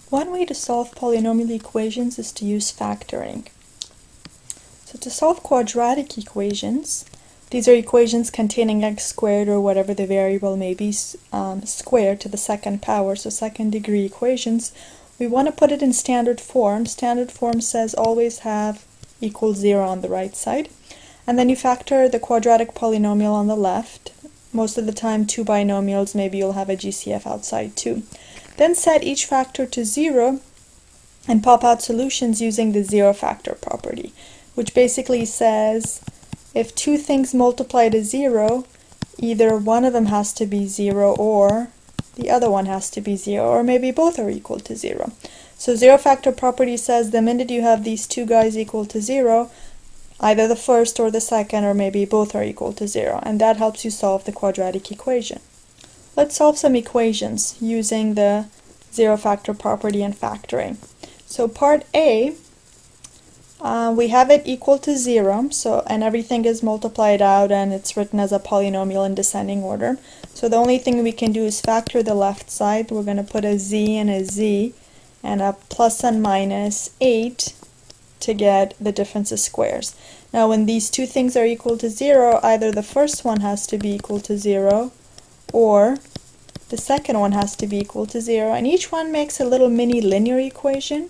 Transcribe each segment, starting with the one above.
One way to solve polynomial equations is to use factoring. So to solve quadratic equations, these are equations containing x squared or whatever the variable may be squared to the second power, so second degree equations. We want to put it in standard form. Standard form says always have equals 0 on the right side. And then you factor the quadratic polynomial on the left. Most of the time two binomials, maybe you'll have a GCF outside too. Then set each factor to 0 and pop out solutions using the zero factor property, which basically says if two things multiply to 0, either one of them has to be 0 or the other one has to be 0, or maybe both are equal to 0. So zero factor property says the minute you have these two guys equal to 0, either the first or the second, or maybe both are equal to 0, and that helps you solve the quadratic equation. Let's solve some equations using the zero factor property and factoring. So part A, we have it equal to 0, and everything is multiplied out and it's written as a polynomial in descending order. So the only thing we can do is factor the left side. We're going to put a z and a z and a plus and minus 8 to get the difference of squares. Now when these two things are equal to 0, either the first one has to be equal to 0 or the second one has to be equal to 0, and each one makes a little mini linear equation,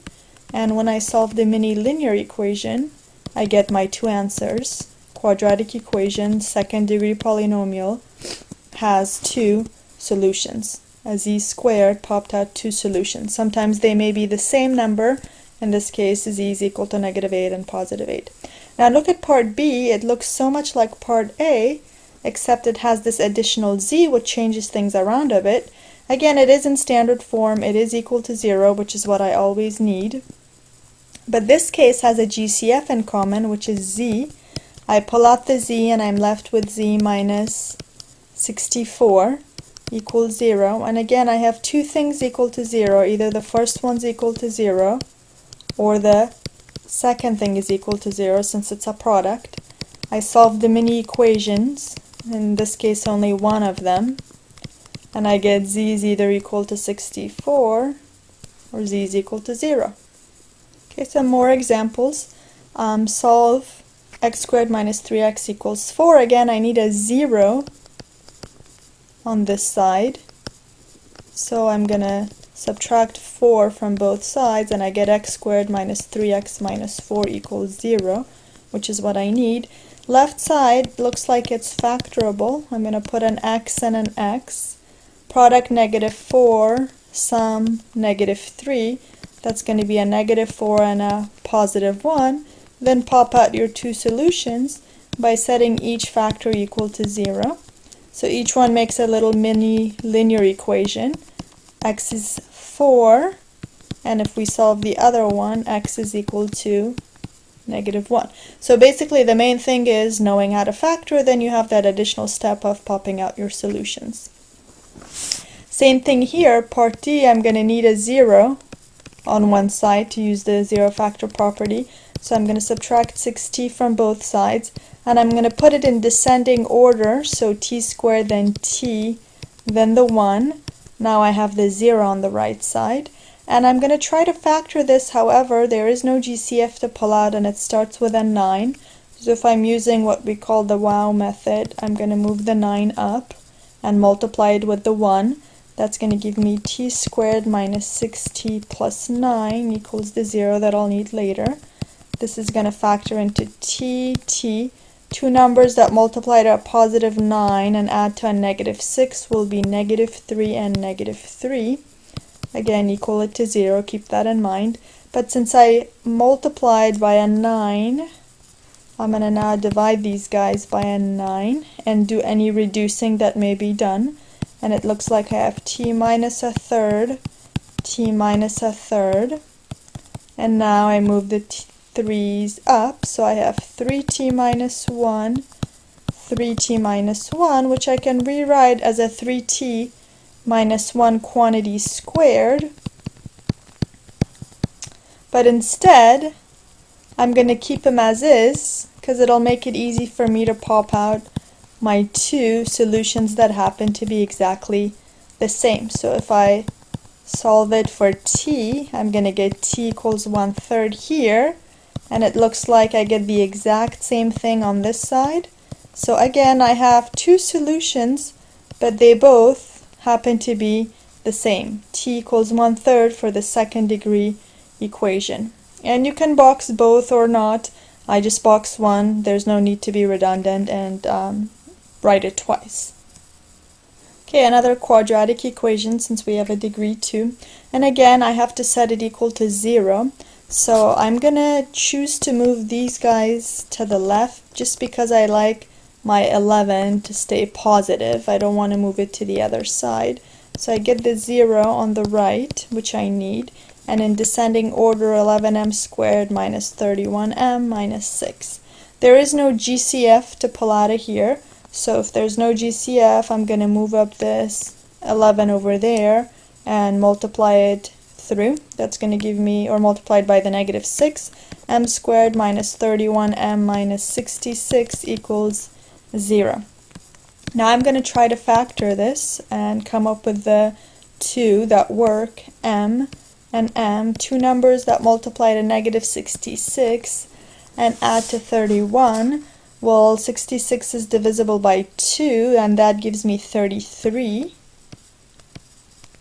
and when I solve the mini linear equation I get my two answers. Quadratic equation, second degree polynomial, has two solutions. A z squared popped out two solutions. Sometimes they may be the same number. In this case, z is equal to -8 and +8. Now look at part B. It looks so much like part A, except it has this additional z, which changes things around a bit. Again, it is in standard form. It is equal to 0, which is what I always need. But this case has a GCF in common, which is z. I pull out the z and I'm left with z minus 64 equals 0. And again, I have two things equal to 0. Either the first one's equal to 0 or the second thing is equal to 0, since it's a product. I solve the mini equations, in this case only one of them, and I get z is either equal to 64 or z is equal to 0. Okay, some more examples. Solve x squared minus 3x equals 4. Again, I need a 0 on this side, so I'm going to subtract 4 from both sides and I get x squared minus 3x minus 4 equals 0, which is what I need. Left side looks like it's factorable. I'm going to put an x and an x. Product -4, sum -3. That's going to be a -4 and a +1. Then pop out your two solutions by setting each factor equal to 0. So each one makes a little mini linear equation. X is 4, and if we solve the other one, x is equal to -1. So basically the main thing is knowing how to factor, then you have that additional step of popping out your solutions. Same thing here, part D, I'm going to need a 0 on one side to use the zero factor property. So I'm going to subtract 6t from both sides, and I'm going to put it in descending order, so t squared, then t, then the 1. Now I have the 0 on the right side, and I'm going to try to factor this. However, there is no GCF to pull out and it starts with a 9. So if I'm using what we call the wow method, I'm going to move the 9 up and multiply it with the 1. That's going to give me t squared minus 6t plus 9 equals the 0 that I'll need later. This is going to factor into t. Two numbers that multiply to a +9 and add to a -6 will be -3 and -3. Again, equal it to 0, keep that in mind. But since I multiplied by a 9, I'm going to now divide these guys by a 9 and do any reducing that may be done. And it looks like I have t minus a third, t minus a third. And now I move the 3's up, so I have 3t minus 1, 3t minus 1, which I can rewrite as a 3t minus 1 quantity squared. But instead, I'm going to keep them as is, because it'll make it easy for me to pop out my two solutions that happen to be exactly the same. So if I solve it for t, I'm going to get t equals 1/3 here, and it looks like I get the exact same thing on this side. So again, I have two solutions, but they both happen to be the same. T equals 1/3 for the second degree equation. And you can box both or not. I just box one. There's no need to be redundant and write it twice. Okay, another quadratic equation since we have a degree 2. And again, I have to set it equal to 0. So I'm going to choose to move these guys to the left just because I like my 11 to stay positive. I don't want to move it to the other side. So I get the 0 on the right, which I need. And in descending order, 11m squared minus 31m minus 6. There is no GCF to pull out of here. So if there's no GCF, I'm going to move up this 11 over there and multiply it through. That's going to give me, or multiplied by the negative 6, m squared minus 31m minus 66 equals 0. Now I'm going to try to factor this and come up with the two that work, m and m, two numbers that multiply to negative 66 and add to 31. Well, 66 is divisible by 2, and that gives me 33.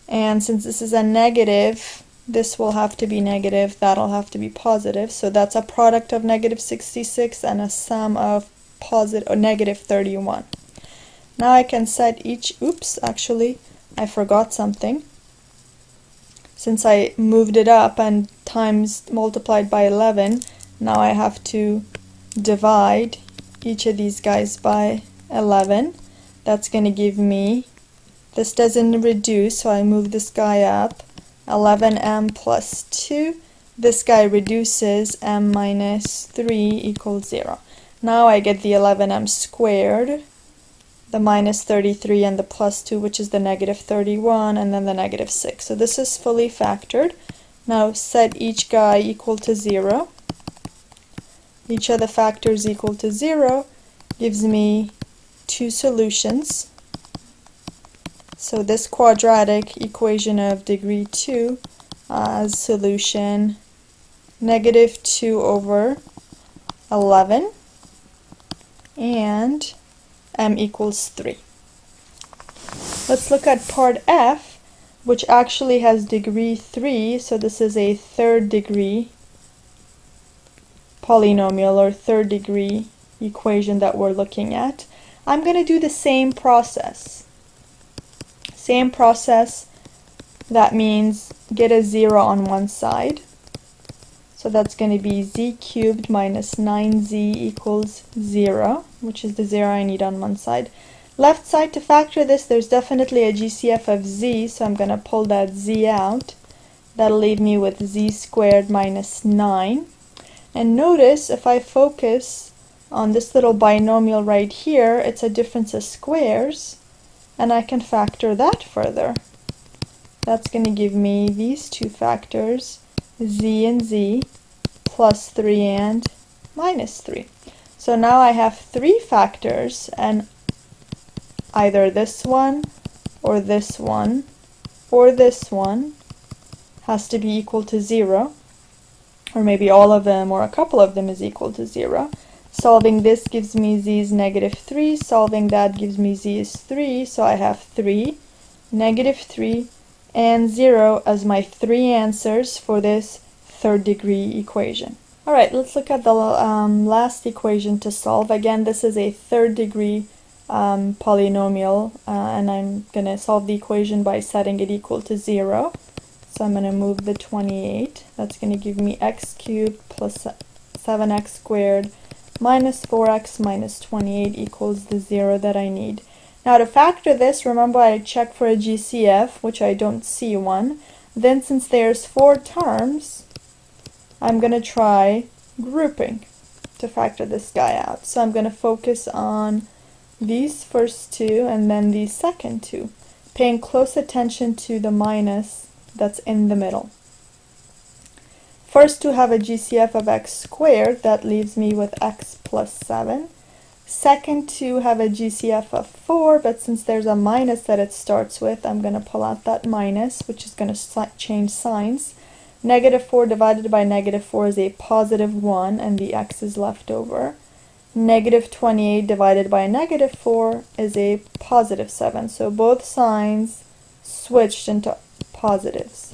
And since this is a negative, this will have to be negative, that'll have to be positive. So that's a product of negative 66 and a sum of positive or negative 31. Now I can set each, oops, actually, I forgot something. Since I moved it up and times multiplied by 11, now I have to divide each of these guys by 11. That's going to give me, this doesn't reduce, so I move this guy up, 11m plus 2. This guy reduces, m minus 3 equals 0. Now I get the 11m squared, the minus 33 and the plus 2, which is the negative 31, and then the negative 6. So this is fully factored. Now set each guy equal to 0. Each of the factors equal to 0 gives me two solutions. So this quadratic equation of degree 2 as solution negative 2 over 11 and m equals 3. Let's look at part F, which actually has degree 3, so this is a third degree polynomial or third degree equation that we're looking at. I'm going to do the same process. Same process, that means get a 0 on one side. So that's going to be z cubed minus 9z equals 0, which is the 0 I need on one side. Left side, to factor this, there's definitely a GCF of z, so I'm going to pull that z out. That'll leave me with z squared minus 9. And notice if I focus on this little binomial right here, it's a difference of squares, and I can factor that further. That's going to give me these two factors, z and z, plus 3 and minus 3. So now I have three factors, and either this one, or this one, or this one has to be equal to 0. Or maybe all of them or a couple of them is equal to 0. Solving this gives me z is negative 3. Solving that gives me z is 3. So I have 3, negative 3, and 0 as my three answers for this third degree equation. Alright, let's look at the last equation to solve. Again, this is a third degree polynomial, and I'm going to solve the equation by setting it equal to 0. So I'm going to move the 28. That's going to give me x cubed plus 7x squared minus 4x minus 28 equals the 0 that I need. Now to factor this, remember I check for a GCF, which I don't see one. Then since there's 4 terms, I'm going to try grouping to factor this guy out. So I'm going to focus on these first two and then these second two, paying close attention to the minus that's in the middle. First to have a GCF of x squared, that leaves me with x plus 7. second 2 have a GCF of 4, but since there's a minus that it starts with, I'm going to pull out that minus, which is going to change signs. Negative 4 divided by negative 4 is a positive 1, and the x is left over. Negative 28 divided by negative 4 is a positive 7. So both signs switched into positives.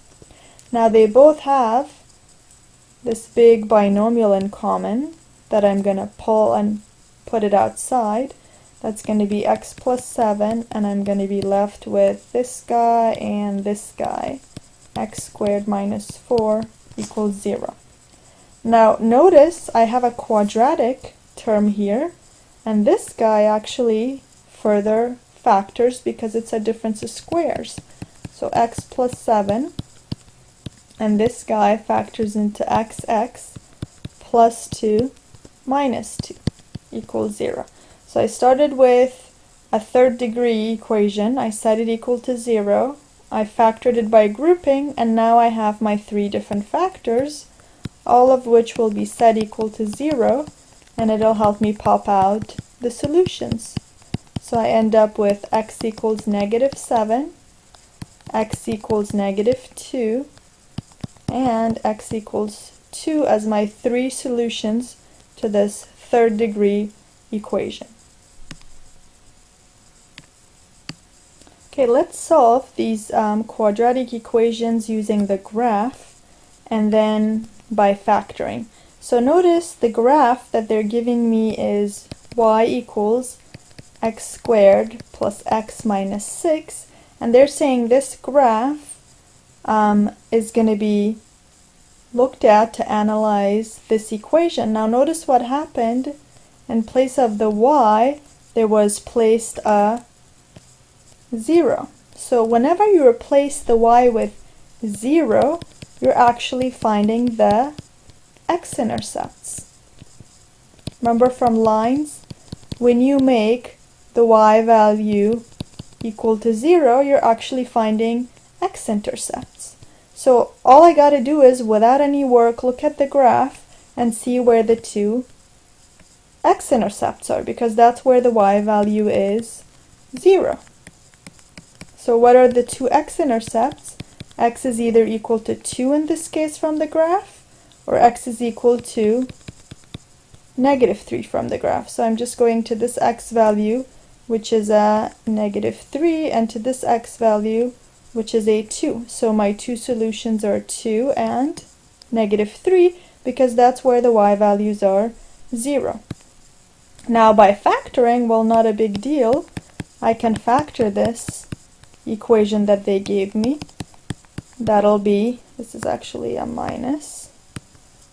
Now they both have this big binomial in common that I'm going to pull and put it outside. That's going to be x plus 7, and I'm going to be left with this guy and this guy. X squared minus 4 equals 0. Now notice I have a quadratic term here, and this guy actually further factors because it's a difference of squares. So x plus 7, and this guy factors into xx plus 2 minus 2 equals 0. So I started with a third degree equation. I set it equal to 0. I factored it by grouping, and now I have my 3 different factors, all of which will be set equal to 0, and it'll help me pop out the solutions. So I end up with x equals negative 7, x equals negative 2, and x equals 2 as my 3 solutions to this third degree equation. Okay, let's solve these quadratic equations using the graph and then by factoring. So notice the graph that they're giving me is y equals x squared plus x minus 6, and they're saying this graph is going to be looked at to analyze this equation. Now notice what happened. In place of the y, there was placed a 0. So whenever you replace the y with 0, you're actually finding the x-intercepts. Remember from lines, when you make the y value equal to 0, you're actually finding x-intercepts. So all I got to do is, without any work, look at the graph and see where the 2 x-intercepts are, because that's where the y value is 0. So what are the 2 x-intercepts? X is either equal to 2 in this case from the graph, or x is equal to negative 3 from the graph. So I'm just going to this x value, which is a negative 3, and to this x value, which is a 2. So my 2 solutions are 2 and negative 3, because that's where the y values are 0. Now by factoring, well, not a big deal. I can factor this equation that they gave me. That'll be, this is actually a minus.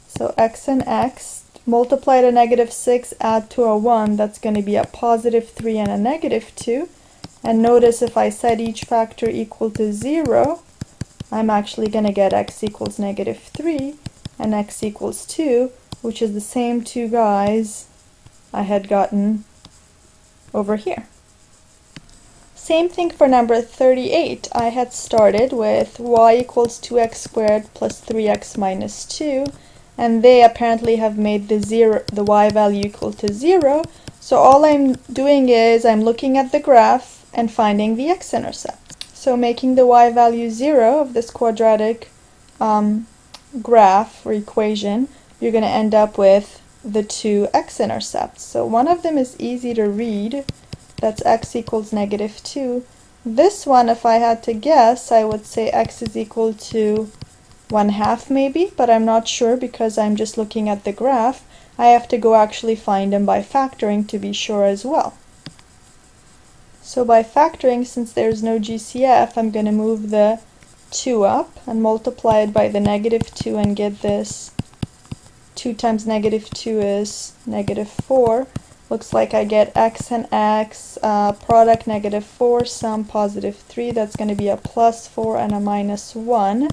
So x and x, multiply to negative 6, add to a 1, that's going to be a positive 3 and a negative 2. And notice if I set each factor equal to 0, I'm actually going to get x equals negative 3 and x equals 2, which is the same 2 guys I had gotten over here. Same thing for number 38. I had started with y equals 2x squared plus 3x minus 2, and they apparently have made the y value equal to 0. So all I'm doing is I'm looking at the graph and finding the x-intercept. So making the y value 0 of this quadratic graph or equation, you're going to end up with the 2 x-intercepts. So one of them is easy to read. That's x equals negative 2. This one, if I had to guess, I would say x is equal to 1/2 maybe, but I'm not sure because I'm just looking at the graph. I have to go actually find them by factoring to be sure as well. So by factoring, since there's no GCF, I'm going to move the 2 up and multiply it by the negative 2 and get this. 2 times negative 2 is negative 4. Looks like I get x and x, product negative 4, sum positive 3. That's going to be a plus 4 and a minus 1.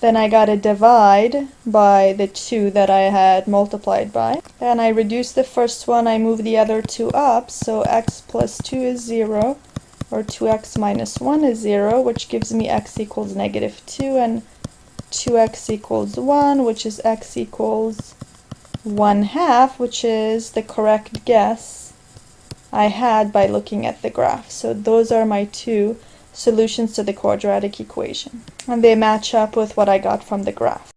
Then I got to divide by the 2 that I had multiplied by. And I reduce the first one, I move the other 2 up, so x plus 2 is 0, or 2x minus 1 is 0, which gives me x equals negative 2, and 2x equals 1, which is x equals 1/2, which is the correct guess I had by looking at the graph. So those are my two solutions to the quadratic equation, and they match up with what I got from the graph.